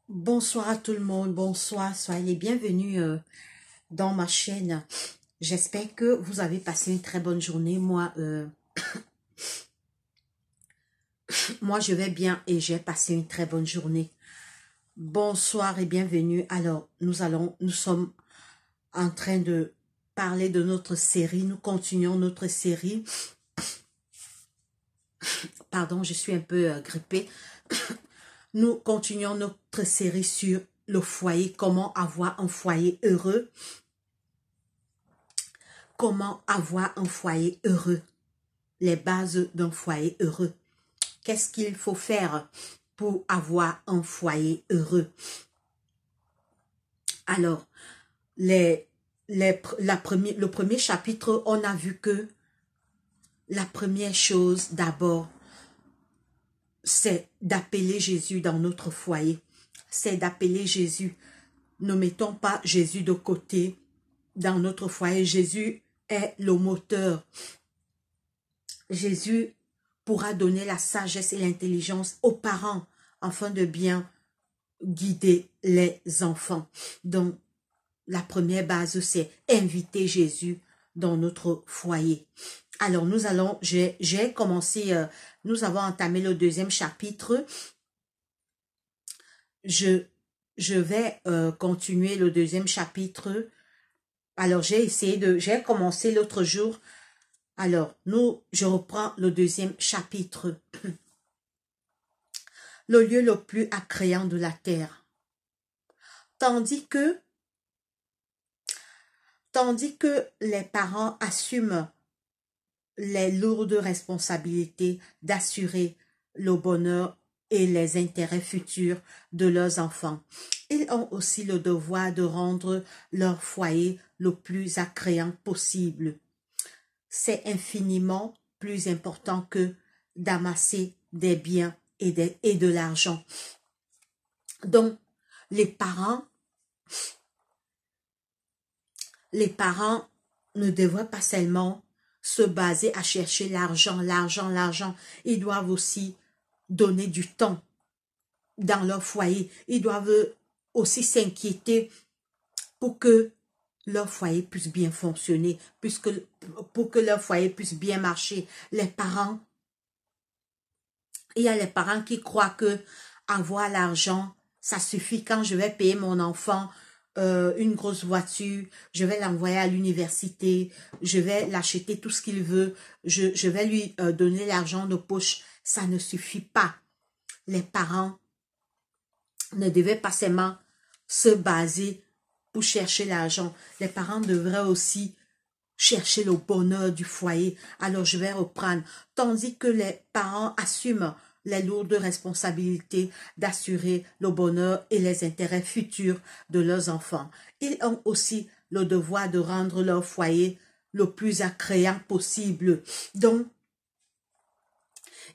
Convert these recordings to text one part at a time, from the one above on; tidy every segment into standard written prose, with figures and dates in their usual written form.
Bonsoir à tout le monde, bonsoir, soyez les bienvenus dans ma chaîne. J'espère que vous avez passé une très bonne journée. Moi je vais bien et j'ai passé une très bonne journée. Bonsoir et bienvenue. Alors, nous sommes en train de parler de notre série. Nous continuons notre série. Pardon, je suis un peu grippée. Nous continuons notre série sur le foyer, comment avoir un foyer heureux. Comment avoir un foyer heureux? Les bases d'un foyer heureux. Qu'est-ce qu'il faut faire pour avoir un foyer heureux? Alors, le premier chapitre, on a vu que la première chose d'abord, c'est d'appeler Jésus dans notre foyer. C'est d'appeler Jésus. Ne mettons pas Jésus de côté dans notre foyer. Jésus est le moteur. Jésus pourra donner la sagesse et l'intelligence aux parents afin de bien guider les enfants. Donc, la première base, c'est inviter Jésus dans notre foyer. Alors, j'ai commencé, nous avons entamé le deuxième chapitre. Je vais continuer le deuxième chapitre. Alors, j'ai commencé l'autre jour. Alors, je reprends le deuxième chapitre. Le lieu le plus attrayant de la terre. Tandis que les parents assument les lourdes responsabilités d'assurer le bonheur et les intérêts futurs de leurs enfants, ils ont aussi le devoir de rendre leur foyer le plus attrayant possible. C'est infiniment plus important que d'amasser des biens et de l'argent. Donc, les parents ne devraient pas seulement se baser à chercher l'argent. Ils doivent aussi donner du temps dans leur foyer. Ils doivent aussi s'inquiéter pour que leur foyer puisse bien fonctionner, pour que leur foyer puisse bien marcher. Il y a les parents qui croient que avoir l'argent, ça suffit. Quand je vais payer mon enfant une grosse voiture, je vais l'envoyer à l'université, je vais l'acheter tout ce qu'il veut, je vais lui donner l'argent de poche. Ça ne suffit pas. Les parents ne devaient pas seulement se baser pour chercher l'argent. Les parents devraient aussi chercher le bonheur du foyer. Alors je vais reprendre. Tandis que les parents assument les lourdes responsabilités d'assurer le bonheur et les intérêts futurs de leurs enfants, ils ont aussi le devoir de rendre leur foyer le plus attrayant possible. Donc,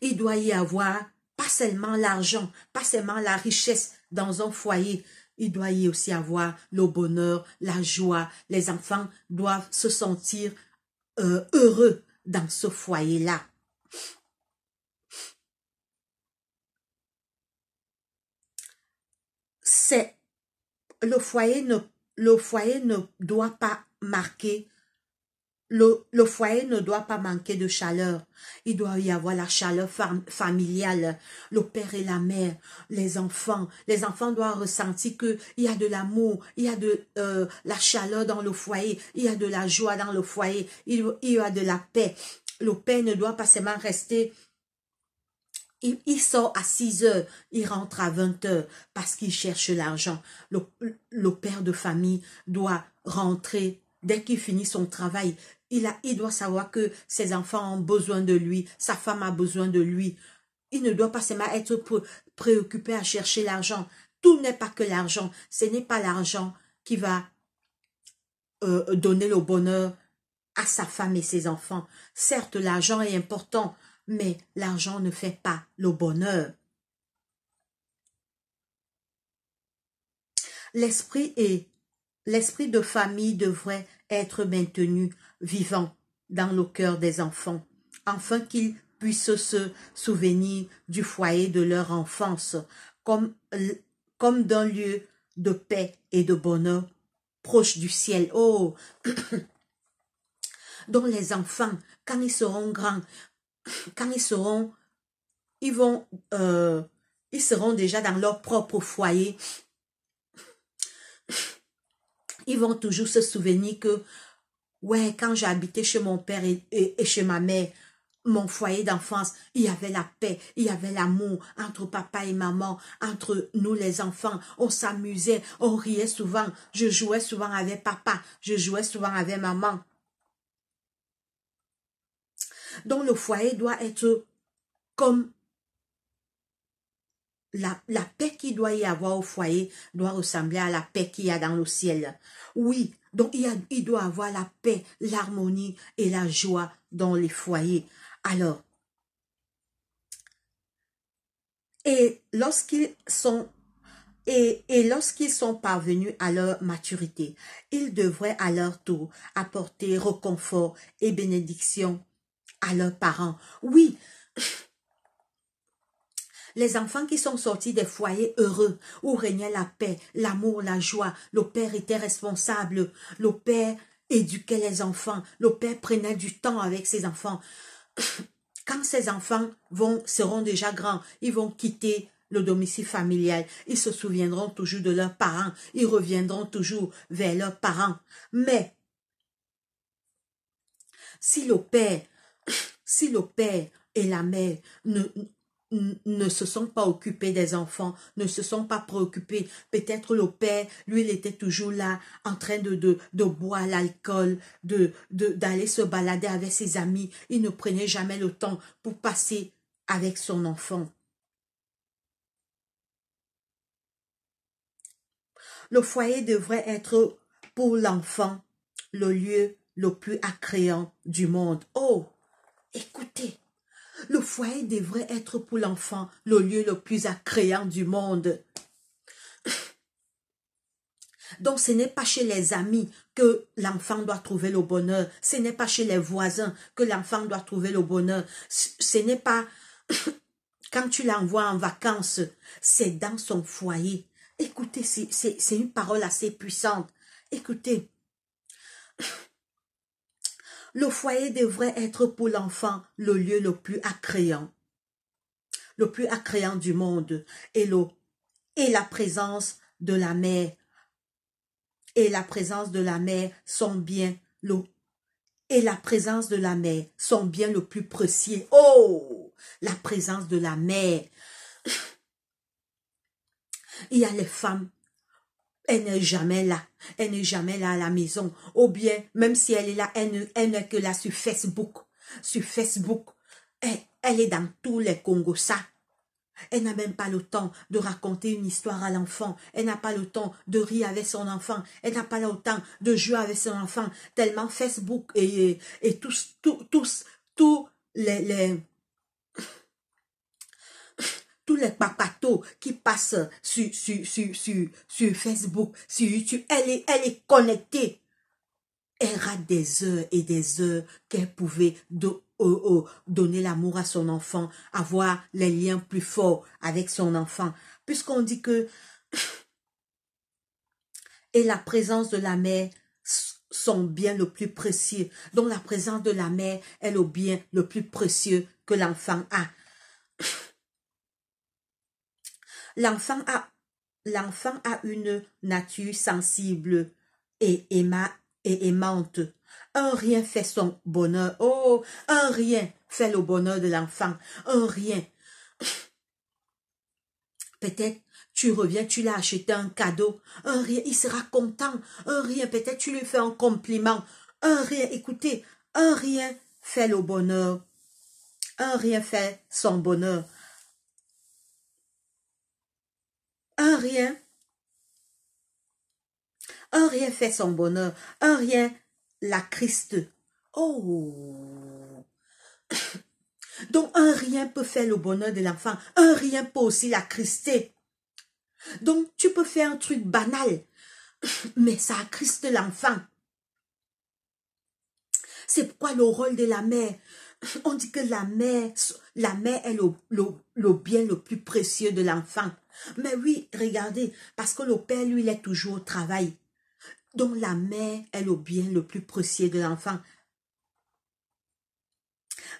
il doit y avoir pas seulement l'argent, pas seulement la richesse dans un foyer. Il doit y aussi avoir le bonheur, la joie. Les enfants doivent se sentir heureux dans ce foyer-là. Le foyer ne doit pas marquer. Le foyer ne doit pas manquer de chaleur. Il doit y avoir la chaleur familiale, le père et la mère, les enfants. Les enfants doivent ressentir qu'il y a de l'amour, il y a de la chaleur dans le foyer, il y a de la joie dans le foyer, il y a de la paix. Le père ne doit pas seulement rester. Il sort à 6 heures, il rentre à 20 heures parce qu'il cherche l'argent. Le père de famille doit rentrer dès qu'il finit son travail. Il doit savoir que ses enfants ont besoin de lui, sa femme a besoin de lui. Il ne doit pas seulement être préoccupé à chercher l'argent. Tout n'est pas que l'argent. Ce n'est pas l'argent qui va donner le bonheur à sa femme et ses enfants. Certes, l'argent est important, mais l'argent ne fait pas le bonheur. L'esprit de famille devrait être maintenu vivant dans le cœur des enfants, afin qu'ils puissent se souvenir du foyer de leur enfance, comme comme d'un lieu de paix et de bonheur proche du ciel. Oh, donc les enfants, quand ils seront grands, quand ils vont, ils seront déjà dans leur propre foyer. Ils vont toujours se souvenir que, ouais, quand j'ai habité chez mon père et chez ma mère, mon foyer d'enfance, il y avait la paix, il y avait l'amour entre papa et maman, entre nous les enfants. On s'amusait, on riait souvent. Je jouais souvent avec papa, je jouais souvent avec maman. Donc le foyer doit être comme la paix qu'il doit y avoir au foyer doit ressembler à la paix qu'il y a dans le ciel. Oui, donc il doit avoir la paix, l'harmonie et la joie dans les foyers. Alors, et lorsqu'ils sont lorsqu'ils sont parvenus à leur maturité, ils devraient à leur tour apporter réconfort et bénédiction à leurs parents. Oui, les enfants qui sont sortis des foyers heureux, où régnait la paix, l'amour, la joie, le père était responsable, le père éduquait les enfants, le père prenait du temps avec ses enfants. Quand ces enfants seront déjà grands, ils vont quitter le domicile familial, ils se souviendront toujours de leurs parents, ils reviendront toujours vers leurs parents. Mais si le père, si le père et la mère ne se sont pas occupés des enfants, ne se sont pas préoccupés. Peut-être le père, lui, il était toujours là, en train de boire l'alcool, d'aller se balader avec ses amis. Il ne prenait jamais le temps pour passer avec son enfant. Le foyer devrait être pour l'enfant le lieu le plus attrayant du monde. Oh, écoutez. Le foyer devrait être pour l'enfant le lieu le plus attrayant du monde. Donc, ce n'est pas chez les amis que l'enfant doit trouver le bonheur. Ce n'est pas chez les voisins que l'enfant doit trouver le bonheur. Ce n'est pas quand tu l'envoies en vacances, c'est dans son foyer. Écoutez, c'est une parole assez puissante. Écoutez, le foyer devrait être pour l'enfant le lieu le plus attrayant du monde, et la présence de la mère sont bien le plus précieux. Oh, la présence de la mère. Il y a les femmes, elle n'est jamais là. Elle n'est jamais là à la maison. Ou bien, même si elle est là, elle n'est que là sur Facebook. Sur Facebook, elle est dans tous les Congos, ça. Elle n'a même pas le temps de raconter une histoire à l'enfant. Elle n'a pas le temps de rire avec son enfant. Elle n'a pas le temps de jouer avec son enfant. Tellement Facebook et tous les papatos qui passent sur Facebook, sur YouTube, elle est connectée. Elle rate des heures et des heures qu'elle pouvait donner l'amour à son enfant, avoir les liens plus forts avec son enfant. Puisqu'on dit que et la présence de la mère sont bien le plus précieux. Donc la présence de la mère est le bien le plus précieux que l'enfant a. L'enfant a une nature sensible et aimante. Un rien fait son bonheur. Oh, un rien fait le bonheur de l'enfant. Un rien. Peut-être tu reviens, tu l'as acheté un cadeau. Un rien, il sera content. Un rien, peut-être tu lui fais un compliment. Un rien, écoutez, un rien fait le bonheur. Un rien fait son bonheur. Un rien fait son bonheur. Un rien l'attriste. Oh! Donc, un rien peut faire le bonheur de l'enfant. Un rien peut aussi l'attrister. Donc, tu peux faire un truc banal, mais ça attriste l'enfant. C'est pourquoi le rôle de la mère, on dit que la mère est le bien le plus précieux de l'enfant. Mais oui, regardez, parce que le père, lui, il est toujours au travail. Donc la mère est le bien le plus précieux de l'enfant.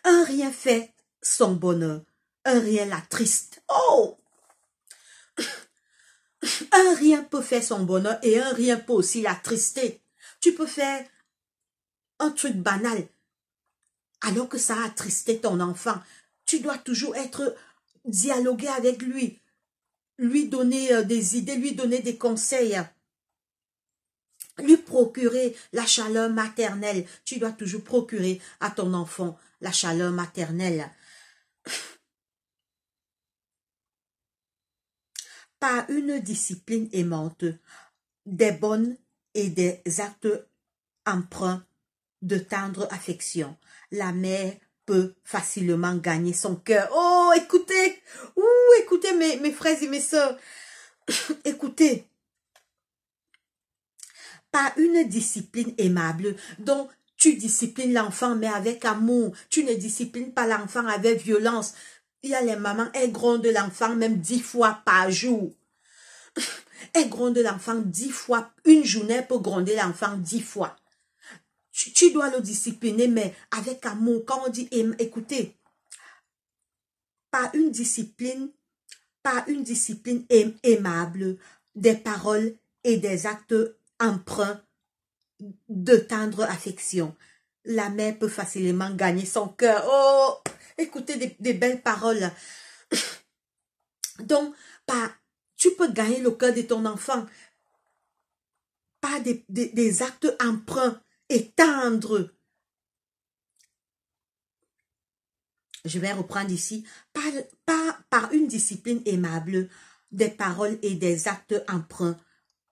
Un rien fait son bonheur, un rien l'attriste. Oh! Un rien peut faire son bonheur et un rien peut aussi l'attrister. Tu peux faire un truc banal alors que ça a attristé ton enfant. Tu dois toujours dialoguer avec lui donner des idées, lui donner des conseils, lui procurer la chaleur maternelle. Tu dois toujours procurer à ton enfant la chaleur maternelle. Par une discipline aimante, des bonnes et des actes empreints de tendre affection, la mère peut facilement gagner son cœur. Oh, écoutez, écoutez mes frères et mes sœurs, écoutez, par une discipline aimable, dont tu disciplines l'enfant, mais avec amour, tu ne disciplines pas l'enfant avec violence. Il y a les mamans, elles grondent l'enfant même 10 fois par jour. Elles grondent l'enfant 10 fois, une journée pour gronder l'enfant 10 fois. Tu dois le discipliner, mais avec amour. Quand on dit, écoutez, par une discipline aimable, des paroles et des actes empreints de tendre affection, la mère peut facilement gagner son cœur. Oh, écoutez des belles paroles. Donc, tu peux gagner le cœur de ton enfant par des actes empreints et tendres. Je vais reprendre ici. Par une discipline aimable, des paroles et des actes empreints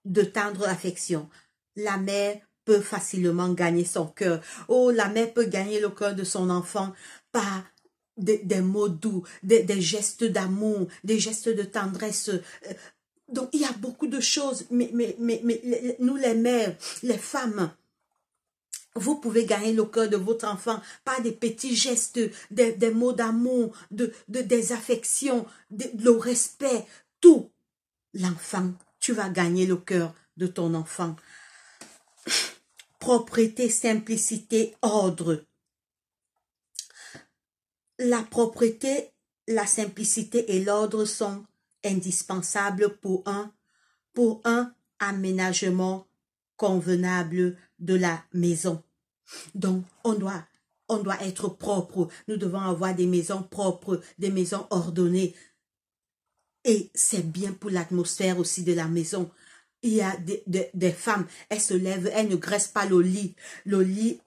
de tendre affection, la mère peut facilement gagner son cœur. Oh, la mère peut gagner le cœur de son enfant par des mots doux, des gestes d'amour, des gestes de tendresse. Donc, il y a beaucoup de choses, mais nous les mères, les femmes, vous pouvez gagner le cœur de votre enfant par des petits gestes, des mots d'amour, des affections, le respect, tout. L'enfant, tu vas gagner le cœur de ton enfant. Propreté, simplicité, ordre. La propreté, la simplicité et l'ordre sont indispensables pour un aménagement convenable de la maison. Donc, on doit être propre. Nous devons avoir des maisons propres, des maisons ordonnées. Et c'est bien pour l'atmosphère aussi de la maison. Il y a des femmes, elles se lèvent, elles ne graissent pas le lit. Le lit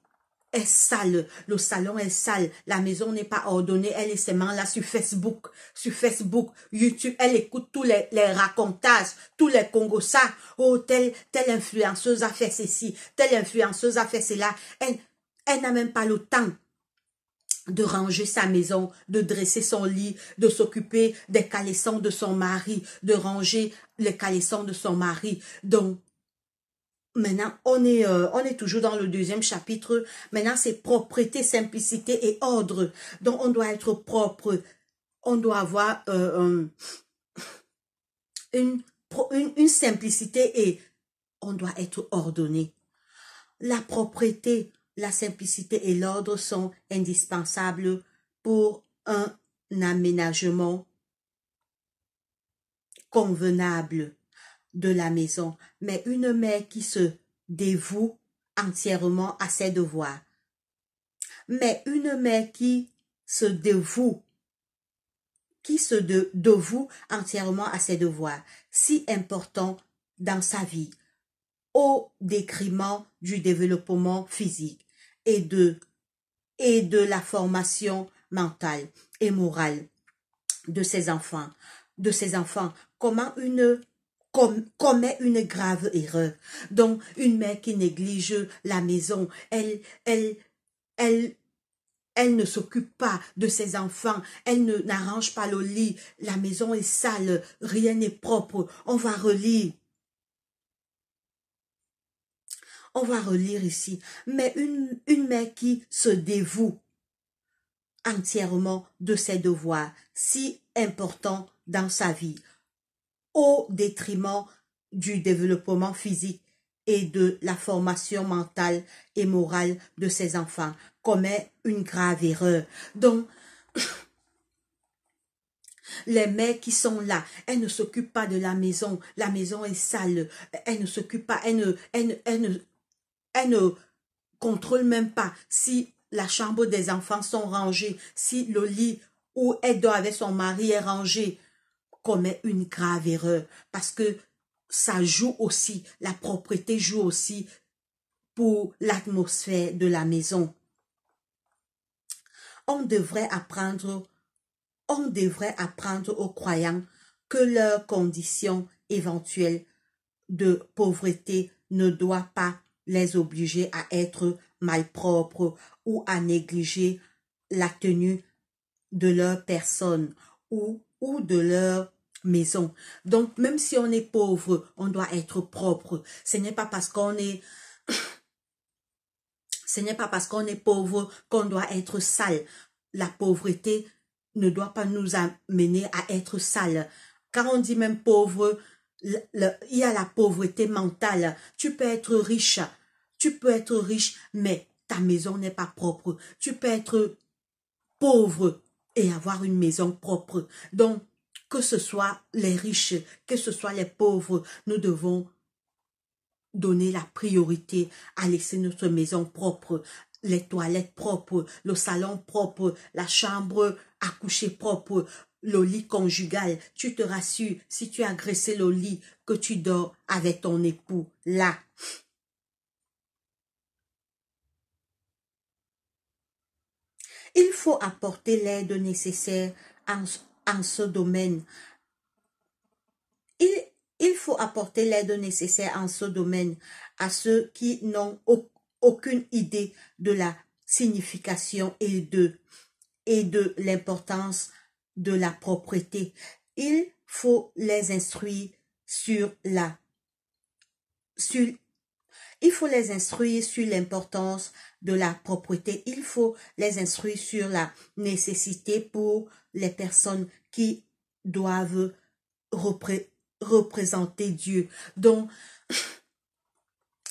est sale, le salon est sale, la maison n'est pas ordonnée, elle est seulement là sur Facebook, YouTube, elle écoute tous les racontages, tous les congossas. Oh, telle influenceuse a fait ceci, telle influenceuse a fait cela. Elle n'a même pas le temps de ranger sa maison, de dresser son lit, de s'occuper des caleçons de son mari, de ranger les caleçons de son mari. Donc, maintenant, on est toujours dans le deuxième chapitre. Maintenant, c'est propreté, simplicité et ordre. Donc, on doit être propre. On doit avoir une simplicité et on doit être ordonné. La propreté, la simplicité et l'ordre sont indispensables pour un aménagement convenable de la maison, mais une mère qui se dévoue entièrement à ses devoirs. Mais une mère qui se dévoue entièrement à ses devoirs, si importants dans sa vie, au détriment du développement physique et de la formation mentale et morale de ses enfants. Comment commet une grave erreur. Donc, une mère qui néglige la maison, elle ne s'occupe pas de ses enfants, elle n'arrange pas le lit, la maison est sale, rien n'est propre. On va relire ici. Mais une mère qui se dévoue entièrement de ses devoirs, si importants dans sa vie, au détriment du développement physique et de la formation mentale et morale de ses enfants, commet une grave erreur. Donc, les mères qui sont là, elles ne s'occupent pas de la maison est sale, elles ne s'occupent pas, elles ne contrôlent même pas si la chambre des enfants sont rangées, si le lit où elle dort avec son mari est rangé, commet une grave erreur, parce que ça joue aussi, la propreté joue aussi pour l'atmosphère de la maison. On devrait apprendre aux croyants que leur condition éventuelle de pauvreté ne doit pas les obliger à être malpropres ou à négliger la tenue de leur personne ou de leur maison. Donc, même si on est pauvre, on doit être propre. Ce n'est pas parce qu'on est pauvre qu'on doit être sale. La pauvreté ne doit pas nous amener à être sale. Quand on dit même pauvre, il y a la pauvreté mentale. Tu peux être riche, mais ta maison n'est pas propre. Tu peux être pauvre et avoir une maison propre. Donc, que ce soit les riches, que ce soit les pauvres, nous devons donner la priorité à laisser notre maison propre, les toilettes propres, le salon propre, la chambre à coucher propre, le lit conjugal. Tu te rassures, si tu as graissé le lit, que tu dors avec ton époux là. Il faut apporter l'aide nécessaire en ce domaine. Il faut apporter l'aide nécessaire en ce domaine à ceux qui n'ont aucune idée de la signification et de l'importance de la propreté. Il faut les instruire sur l'importance de la propreté. Il faut les instruire sur la nécessité pour les personnes qui doivent représenter Dieu. Donc,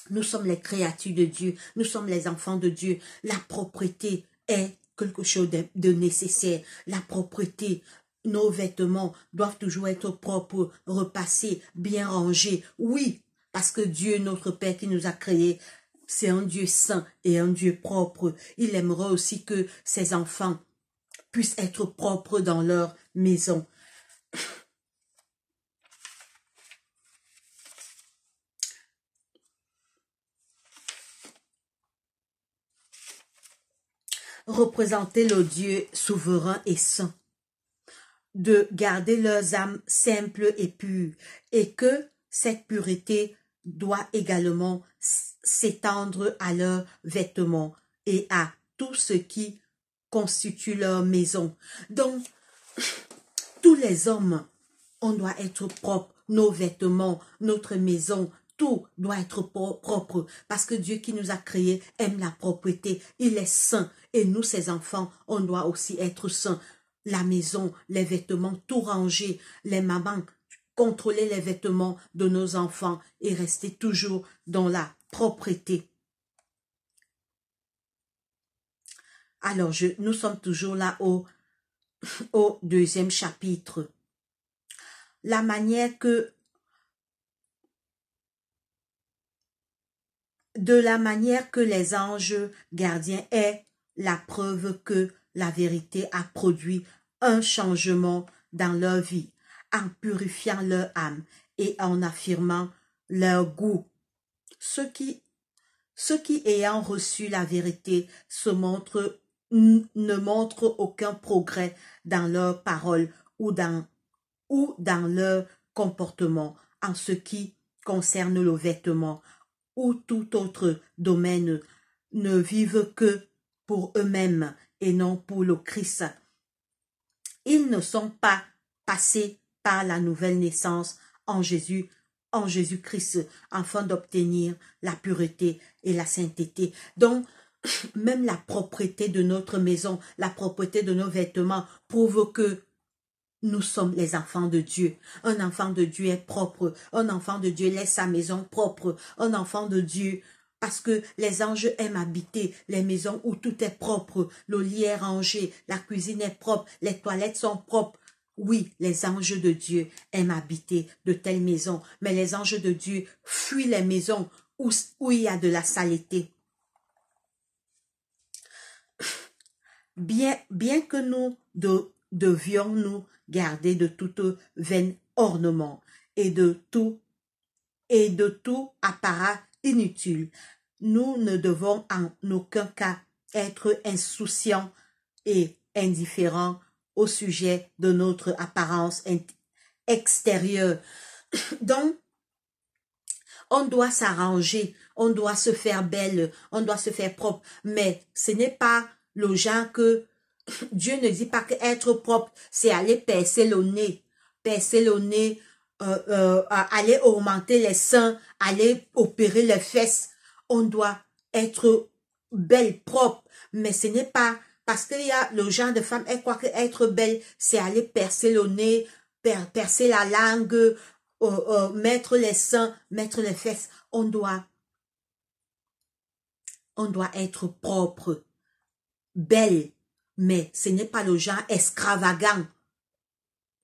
nous sommes les créatures de Dieu, nous sommes les enfants de Dieu. La propreté est quelque chose de nécessaire. La propreté, nos vêtements doivent toujours être propres, repassés, bien rangés. Oui, parce que Dieu, notre Père qui nous a créés, c'est un Dieu saint et un Dieu propre. Il aimerait aussi que ses enfants puissent être propres dans leur maison. Représenter le Dieu souverain et saint, de garder leurs âmes simples et pures, et que cette pureté doit également s'étendre à leurs vêtements et à tout ce qui constitue leur maison. Donc, tous les hommes, on doit être propre, nos vêtements, notre maison, tout doit être propre, parce que Dieu qui nous a créés aime la propreté, il est saint, et nous, ses enfants, on doit aussi être saints. La maison, les vêtements, tout rangé, les mamans, contrôler les vêtements de nos enfants et rester toujours dans la propreté. Alors, nous sommes toujours là au deuxième chapitre. La manière que les anges gardiens est la preuve que la vérité a produit un changement dans leur vie, en purifiant leur âme et en affirmant leur goût. Ceux qui ayant reçu la vérité ne montrent aucun progrès dans leurs paroles ou dans leur comportement en ce qui concerne le vêtement ou tout autre domaine, ne vivent que pour eux-mêmes et non pour le Christ. Ils ne sont pas passés par la nouvelle naissance en Jésus-Christ afin d'obtenir la pureté et la sainteté. Donc, même la propreté de notre maison, la propreté de nos vêtements prouve que nous sommes les enfants de Dieu. Un enfant de Dieu est propre. Un enfant de Dieu laisse sa maison propre. Un enfant de Dieu, parce que les anges aiment habiter les maisons où tout est propre. Le lit est rangé, la cuisine est propre, les toilettes sont propres. Oui, les anges de Dieu aiment habiter de telles maisons, mais les anges de Dieu fuient les maisons où il y a de la saleté. Bien que nous devions nous garder de toute vaine ornement et de tout apparat inutile, nous ne devons en aucun cas être insouciants et indifférents au sujet de notre apparence extérieure. Donc, on doit s'arranger, on doit se faire belle, on doit se faire propre, mais ce n'est pas le genre que Dieu ne dit pas qu'être propre, c'est aller percer le nez, aller augmenter les seins, aller opérer les fesses. On doit être belle, propre, mais ce n'est pas parce qu'il y a le genre de femme, elle croit que être belle, c'est aller percer le nez, percer la langue, mettre les seins, mettre les fesses. On doit être propre, belle, mais ce n'est pas le genre extravagant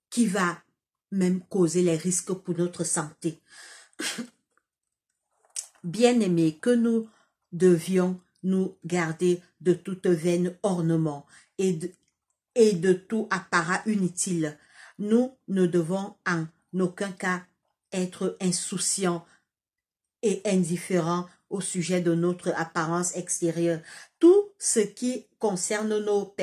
qui va même causer les risques pour notre santé. Bien-aimés, que nous devions nous garder de toute vaine ornement et de tout apparat inutile. Nous ne devons en aucun cas être insouciants et indifférents au sujet de notre apparence extérieure. Tout ce qui concerne nos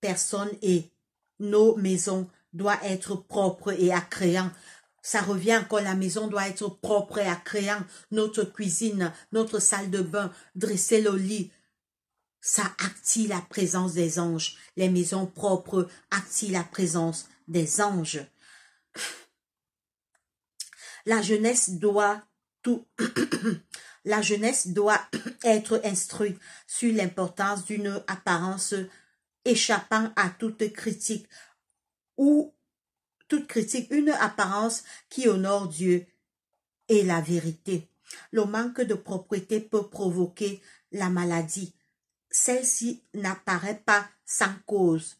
personnes et nos maisons doit être propre et attrayant. Ça revient encore, la maison doit être propre et attrayant. Notre cuisine, notre salle de bain, dresser le lit, ça active la présence des anges. Les maisons propres activent la présence des anges. La jeunesse doit être instruite sur l'importance d'une apparence échappant à toute critique, une apparence qui honore Dieu et la vérité. Le manque de propreté peut provoquer la maladie. Celle-ci n'apparaît pas sans cause.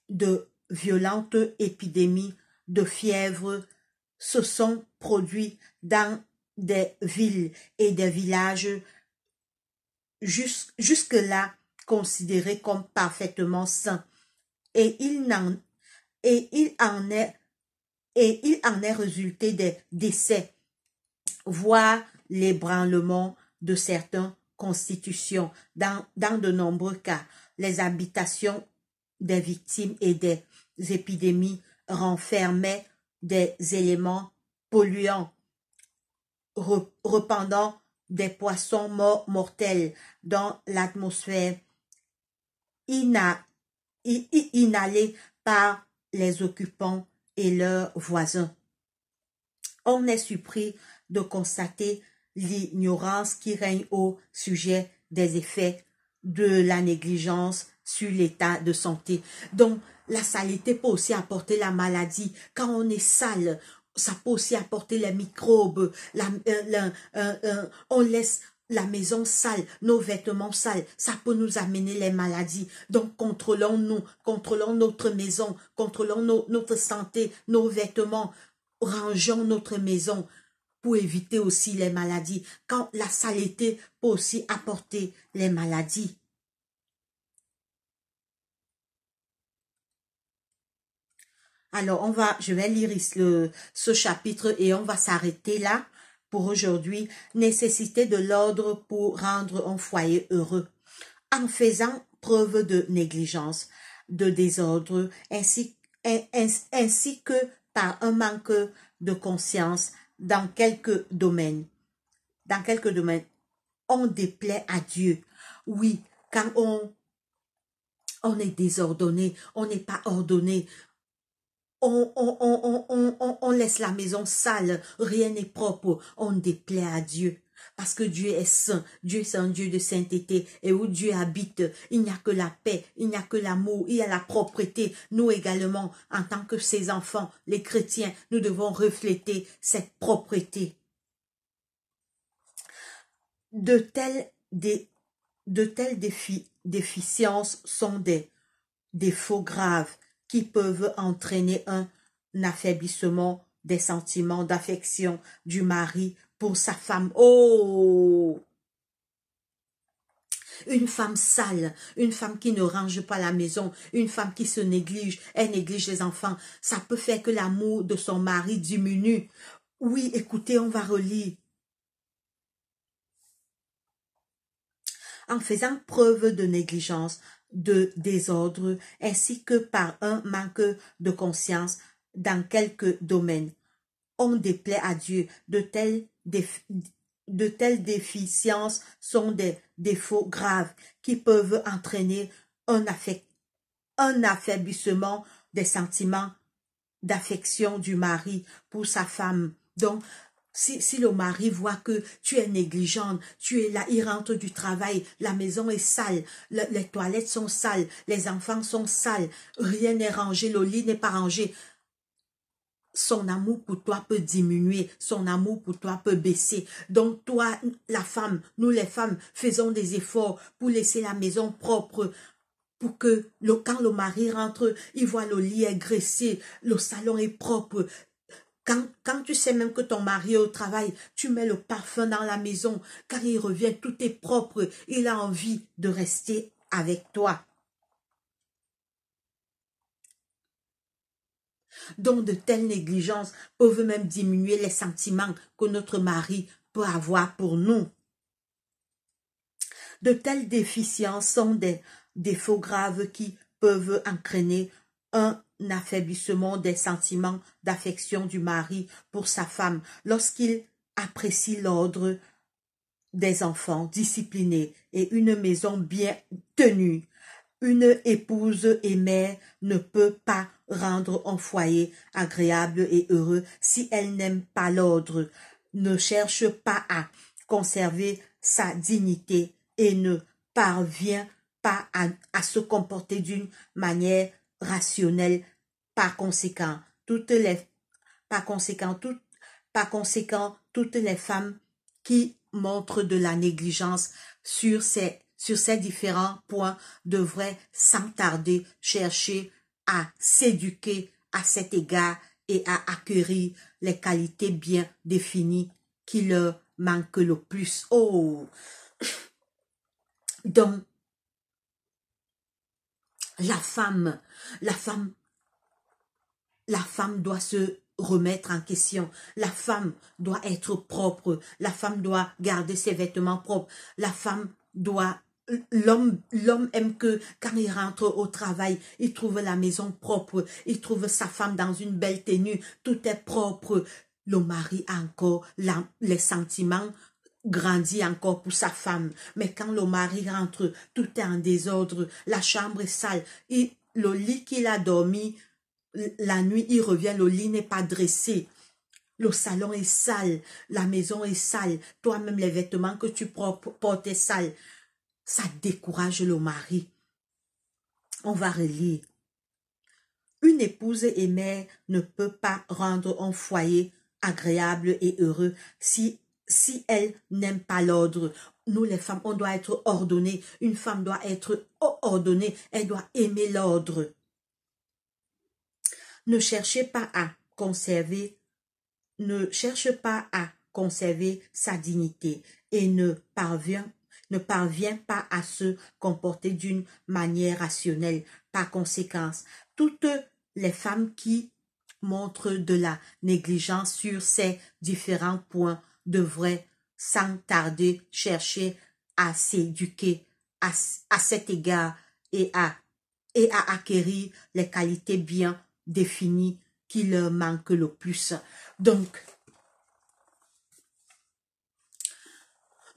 De violentes épidémies de fièvre se sont produites dans des villes et des villages jusque-là considérés comme parfaitement sains. Et il en est résulté des décès, voire l'ébranlement de certaines constitutions. Dans de nombreux cas, les habitations des victimes et des épidémies renfermaient des éléments polluants, répandant des poissons mortels dans l'atmosphère, inhalés par les occupants et leurs voisins. On est surpris de constater l'ignorance qui règne au sujet des effets de la négligence sur l'état de santé. Donc, la saleté peut aussi apporter la maladie. Quand on est sale, ça peut aussi apporter les microbes. On laisse la maison sale, nos vêtements sales, ça peut nous amener les maladies. Donc, contrôlons-nous, contrôlons notre maison, contrôlons notre santé, nos vêtements, rangeons notre maison pour éviter aussi les maladies. Quand la saleté peut aussi apporter les maladies. Alors, je vais lire ce chapitre et on va s'arrêter là pour aujourd'hui. Nécessité de l'ordre pour rendre un foyer heureux. En faisant preuve de négligence, de désordre, ainsi que par un manque de conscience dans quelques domaines. On déplaît à Dieu. Oui, quand on est désordonné, on n'est pas ordonné, on laisse la maison sale, rien n'est propre, on déplaît à Dieu. Parce que Dieu est saint, Dieu est un Dieu de sainteté, et où Dieu habite, il n'y a que la paix, il n'y a que l'amour, il y a la propreté. Nous également, en tant que ses enfants, les chrétiens, nous devons refléter cette propreté. De telles déficiences sont des défauts graves qui peuvent entraîner un affaiblissement des sentiments d'affection du mari pour sa femme. Oh! Une femme sale, une femme qui ne range pas la maison, une femme qui se néglige, elle néglige les enfants, ça peut faire que l'amour de son mari diminue. Oui, écoutez, on va relire. En faisant preuve de négligence, de désordre, ainsi que par un manque de conscience dans quelques domaines. On déplaît à Dieu. De telles déficiences sont des défauts graves qui peuvent entraîner un affaiblissement des sentiments d'affection du mari pour sa femme. Donc, si le mari voit que tu es négligente, tu es là, il rentre du travail, la maison est sale, les toilettes sont sales, les enfants sont sales, rien n'est rangé, le lit n'est pas rangé, son amour pour toi peut diminuer, son amour pour toi peut baisser. Donc toi, la femme, nous les femmes, faisons des efforts pour laisser la maison propre, pour que quand le mari rentre, il voit le lit est graissé, le salon est propre. Quand tu sais même que ton mari est au travail, tu mets le parfum dans la maison. Quand il revient, tout est propre. Il a envie de rester avec toi. Donc, de telles négligences peuvent même diminuer les sentiments que notre mari peut avoir pour nous. De telles déficiences sont des défauts graves qui peuvent entraîner un affaiblissement des sentiments d'affection du mari pour sa femme lorsqu'il apprécie l'ordre des enfants disciplinés et une maison bien tenue. Une épouse et mère ne peut pas rendre un foyer agréable et heureux si elle n'aime pas l'ordre, ne cherche pas à conserver sa dignité et ne parvient pas à se comporter d'une manière rationnelle. Par conséquent, toutes les femmes qui montrent de la négligence sur ces différents points devraient sans tarder chercher à s'éduquer à cet égard et à acquérir les qualités bien définies qui leur manquent le plus. Oh! Donc, la femme doit se remettre en question. La femme doit être propre. La femme doit garder ses vêtements propres. La femme doit... L'homme aime que quand il rentre au travail, il trouve la maison propre. Il trouve sa femme dans une belle tenue. Tout est propre. Le mari a encore les sentiments grandit encore pour sa femme. Mais quand le mari rentre, tout est en désordre. La chambre est sale. Et le lit qu'il a dormi, la nuit, il revient, le lit n'est pas dressé. Le salon est sale, la maison est sale. Toi-même, les vêtements que tu portes est sale. Ça décourage le mari. On va relire. Une épouse et mère ne peut pas rendre un foyer agréable et heureux si elle n'aime pas l'ordre. Nous, les femmes, on doit être ordonnées. Une femme doit être ordonnée. Elle doit aimer l'ordre. Ne cherche pas à conserver sa dignité et ne parvient pas à se comporter d'une manière rationnelle. Par conséquent, toutes les femmes qui montrent de la négligence sur ces différents points devraient sans tarder chercher à s'éduquer à cet égard et à acquérir les qualités bien définies qui leur manquent le plus. Donc,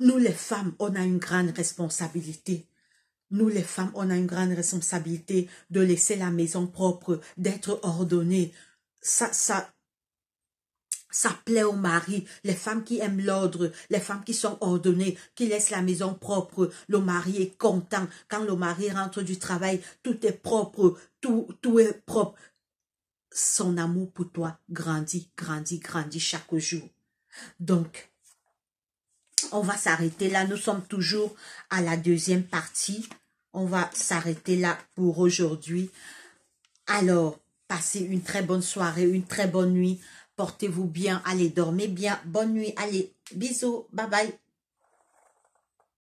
nous les femmes, on a une grande responsabilité. Nous les femmes, on a une grande responsabilité de laisser la maison propre, d'être ordonnée. Ça plaît au mari, les femmes qui aiment l'ordre, les femmes qui sont ordonnées, qui laissent la maison propre. Le mari est content. Quand le mari rentre du travail, tout est propre, tout est propre. Son amour pour toi grandit, grandit, grandit chaque jour. Donc, on va s'arrêter là. Nous sommes toujours à la deuxième partie. On va s'arrêter là pour aujourd'hui. Alors, passez une très bonne soirée, une très bonne nuit. Portez-vous bien, allez, dormez bien. Bonne nuit, allez, bisous, bye bye.